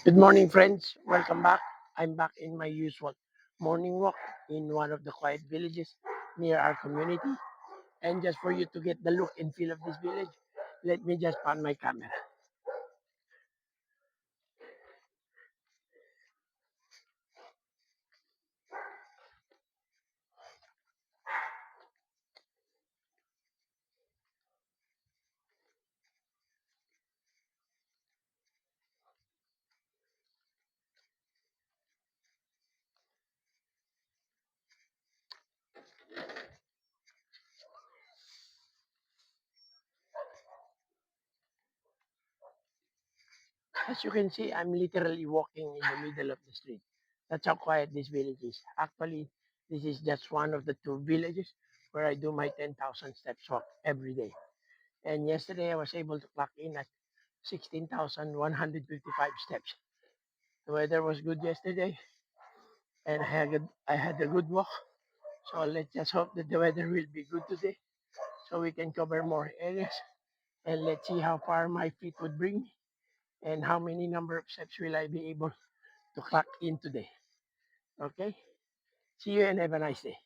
Good morning, friends. Welcome back. I'm back in my usual morning walk in one of the quiet villages near our community. And just for you to get the look and feel of this village, let me just pan my camera. As you can see, I'm literally walking in the middle of the street. That's how quiet this village is. Actually, this is just one of the two villages where I do my 10,000 steps walk every day. And yesterday I was able to clock in at 16,155 steps. The weather was good yesterday and I had a good walk. So let's just hope that the weather will be good today so we can cover more areas. And let's see how far my feet would bring me and how many number of steps will I be able to clock in today. Okay? See you and have a nice day.